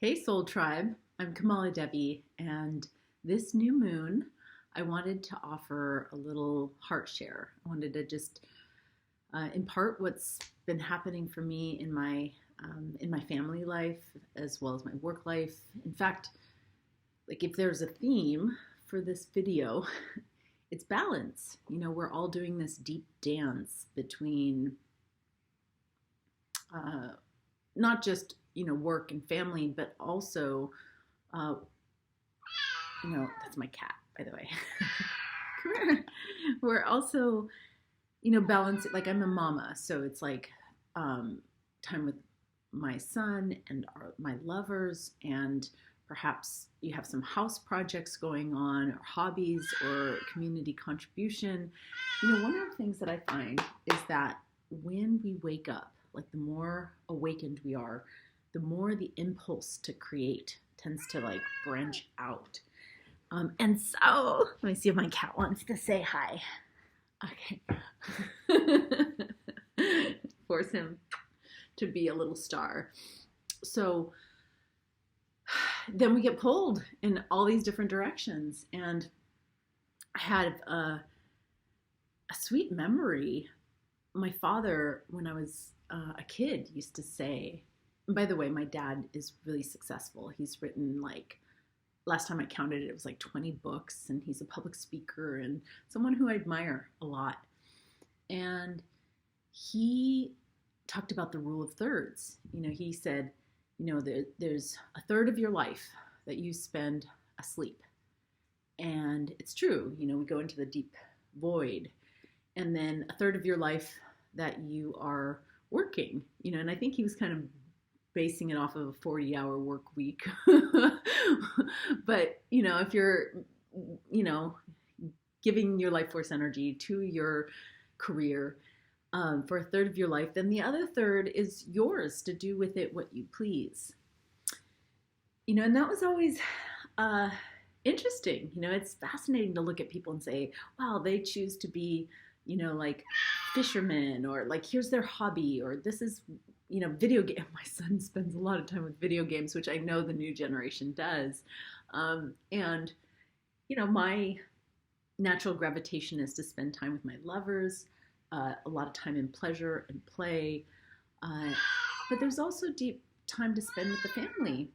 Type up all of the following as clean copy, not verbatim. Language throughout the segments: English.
Hey Soul Tribe, I'm kamalaDevi, and this new moon, I wanted to offer a little heart share. I wanted to just impart what's been happening for me in my family life as well as my work life. In fact, like if there's a theme for this video, it's balance. We're all doing this deep dance between uh, not just work and family, but also uh, that's my cat, by the way. Come here. We're also balance. Like I'm a mama, so it's like time with my son and my lovers, and perhaps you have some house projects going on, or hobbies, or community contribution. One of the things that I find is that when we wake up, like the more awakened we are, the more the impulse to create tends to like branch out. And so, let me see if my cat wants to say hi. Okay. Force him to be a little star. So then we get pulled in all these different directions. And I had a sweet memory. My father, when I was a kid, used to say, and by the way, my dad is really successful. He's written like, last time I counted it was like 20 books, and he's a public speaker and someone who I admire a lot. And he talked about the rule of thirds. He said, there's a third of your life that you spend asleep. And it's true, we go into the deep void. And then a third of your life that you are working, and I think he was kind of basing it off of a 40-hour work week. But, if you're, giving your life force energy to your career for a third of your life, then the other third is yours to do with it what you please. And that was always interesting. It's fascinating to look at people and say, wow, they choose to be, like fishermen, or like here's their hobby, or this is video game. My son spends a lot of time with video games, which I know the new generation does. And my natural gravitation is to spend time with my lovers, a lot of time in pleasure and play. But there's also deep time to spend with the family.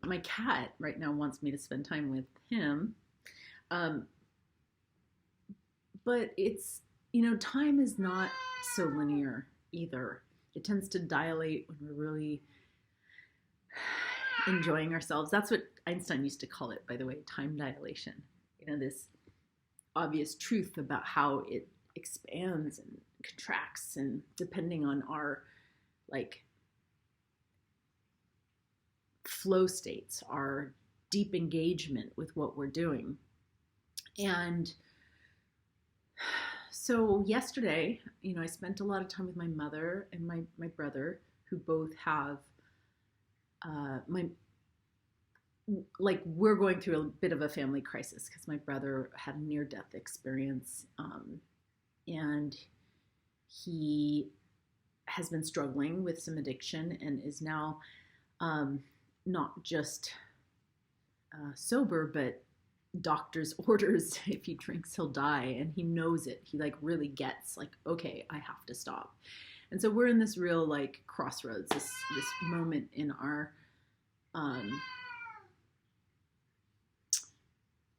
My cat right now wants me to spend time with him. But it's, time is not so linear either. It tends to dilate when we're really enjoying ourselves. That's what Einstein used to call it, by the way, time dilation. This obvious truth about how it expands and contracts, and depending on our like flow states, our deep engagement with what we're doing. And so yesterday, I spent a lot of time with my mother and my brother, who both have we're going through a bit of a family crisis because my brother had a near-death experience, and he has been struggling with some addiction and is now not just sober, but doctor's orders, if he drinks he'll die, and he knows it. He like really gets like, okay, I have to stop. And so we're in this real like crossroads, this moment in our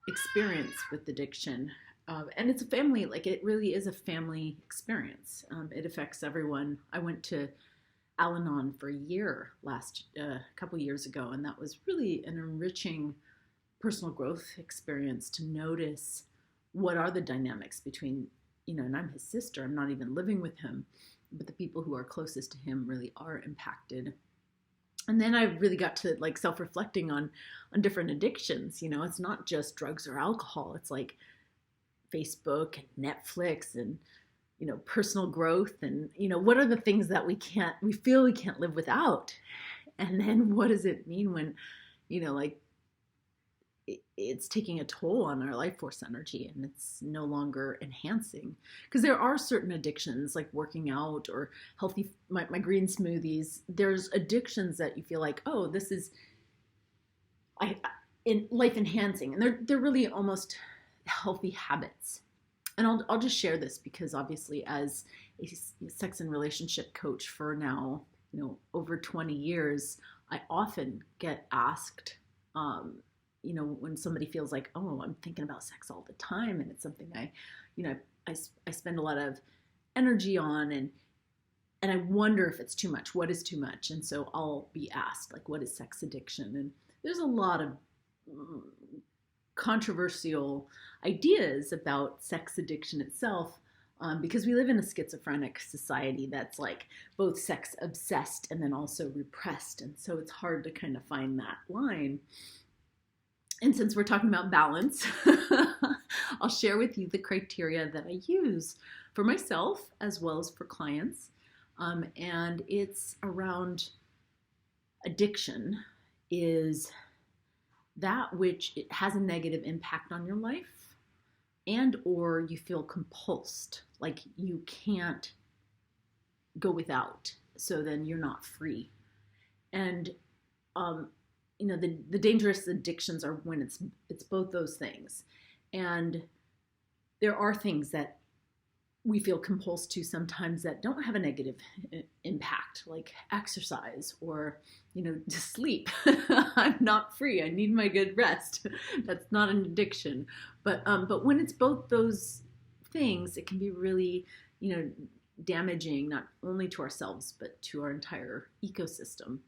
experience with addiction. And it's a family, like it really is a family experience. It affects everyone. I went to Al-Anon for a year a couple years ago, and that was really an enriching personal growth experience to notice what are the dynamics between, and I'm his sister, I'm not even living with him, but the people who are closest to him really are impacted. And then I really got to like self-reflecting on different addictions. It's not just drugs or alcohol. It's like Facebook and Netflix and, personal growth. And, what are the things that we feel we can't live without? And then what does it mean when, like it's taking a toll on our life force energy, and it's no longer enhancing? Because there are certain addictions like working out or healthy, my green smoothies. There's addictions that you feel like, oh, this is I in life enhancing, and they're really almost healthy habits. And I'll just share this because obviously as a sex and relationship coach for now, over 20 years, I often get asked, when somebody feels like, oh, I'm thinking about sex all the time, and it's something I spend a lot of energy on, and I wonder if it's too much. What is too much? And so I'll be asked, like, what is sex addiction? And there's a lot of controversial ideas about sex addiction itself, because we live in a schizophrenic society that's like both sex obsessed and then also repressed. And so it's hard to kind of find that line. And since we're talking about balance, I'll share with you the criteria that I use for myself as well as for clients. And it's around addiction is that which it has a negative impact on your life, and or you feel compulsed, like you can't go without, so then you're not free. And the dangerous addictions are when it's both those things. And there are things that we feel compulsed to sometimes that don't have a negative impact, like exercise or, to sleep. I'm not free. I need my good rest. That's not an addiction. But when it's both those things, it can be really, damaging, not only to ourselves, but to our entire ecosystem.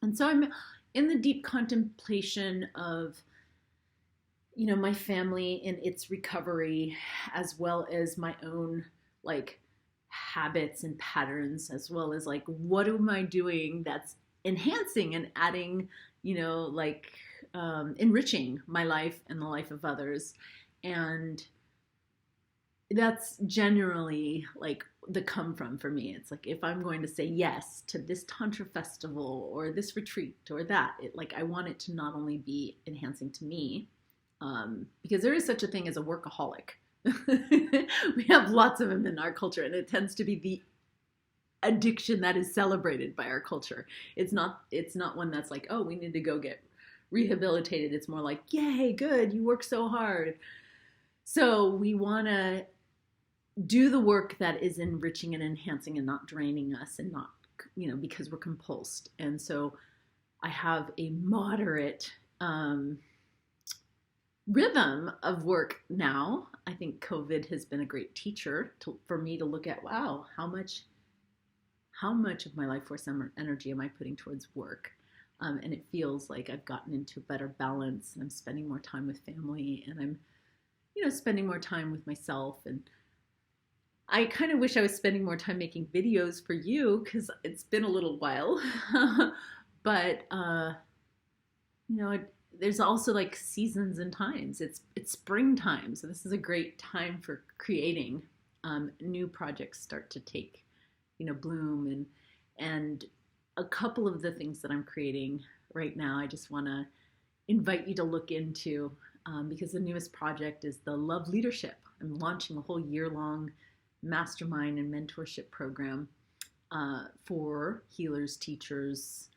And so I'm in the deep contemplation of, my family in its recovery, as well as my own like habits and patterns, as well as like, what am I doing that's enhancing and adding, enriching my life and the life of others. And that's generally like the come from for me. It's like, if I'm going to say yes to this Tantra festival or this retreat or that, I want it to not only be enhancing to me, because there is such a thing as a workaholic. We have lots of them in our culture, and it tends to be the addiction that is celebrated by our culture. It's not one that's like, oh, we need to go get rehabilitated. It's more like, yay, good, you work so hard. So we want to do the work that is enriching and enhancing and not draining us, and not, because we're compulsed. And so I have a moderate rhythm of work now. I think COVID has been a great teacher for me to look at, wow, how much of my life force energy am I putting towards work? And it feels like I've gotten into a better balance, and I'm spending more time with family, and I'm, spending more time with myself. And I kind of wish I was spending more time making videos for you, because it's been a little while. But, there's also like seasons and times. It's springtime, so this is a great time for creating. New projects start to take, bloom, and a couple of the things that I'm creating right now, I just want to invite you to look into, because the newest project is the Love Leadership. I'm launching a whole year-long mastermind and mentorship program for healers, teachers,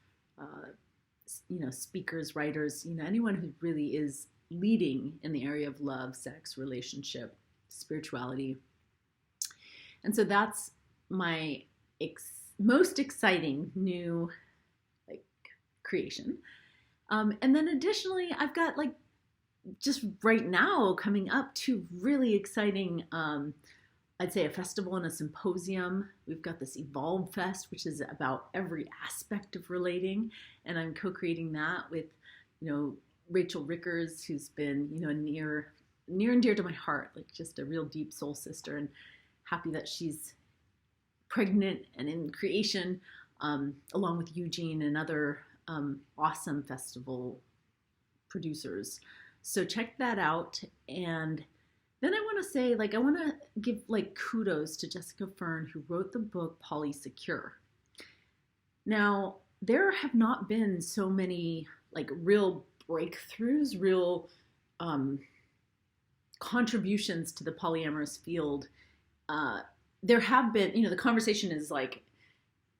speakers, writers, anyone who really is leading in the area of love, sex, relationship, spirituality. And so that's my most exciting new creation. And then additionally, I've got just right now coming up 2 really exciting, I'd say a festival and a symposium. We've got this Evolve Fest, which is about every aspect of relating. And I'm co-creating that with, Rachel Rickers, who's been, near and dear to my heart, just a real deep soul sister, and happy that she's pregnant and in creation, along with Eugene and other awesome festival producers. So check that out. And then I want to say, I want to give kudos to Jessica Fern, who wrote the book Polysecure. Now, there have not been so many real breakthroughs, real contributions to the polyamorous field. There have been, the conversation is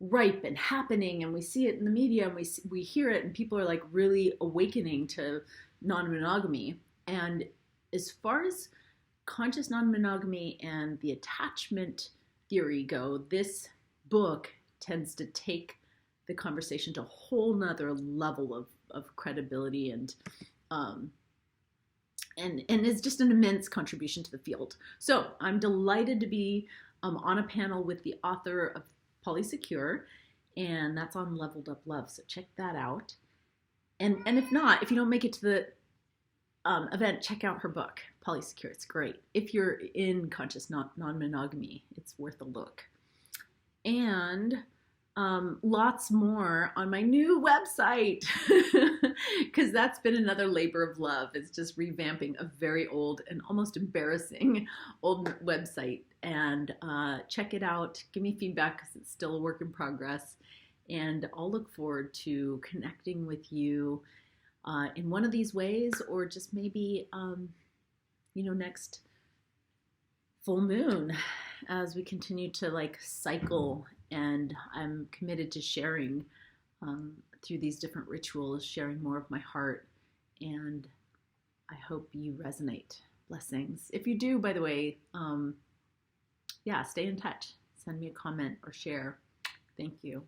ripe and happening, and we see it in the media, and we hear it, and people are like really awakening to non-monogamy. And as far as conscious non-monogamy and the attachment theory go, this book tends to take the conversation to a whole nother level of credibility um, and is just an immense contribution to the field. So I'm delighted to be on a panel with the author of Polysecure, and that's on Leveled Up Love. So check that out. And if not, if you don't make it to the event, check out her book, Polysecure. It's great. If you're in conscious non-monogamy, it's worth a look. And lots more on my new website, because that's been another labor of love. It's just revamping a very old and almost embarrassing old website. And check it out. Give me feedback, because it's still a work in progress. And I'll look forward to connecting with you in one of these ways, or just maybe, next full moon, as we continue to like cycle. And I'm committed to sharing through these different rituals, sharing more of my heart. And I hope you resonate. Blessings. If you do, by the way, stay in touch. Send me a comment or share. Thank you.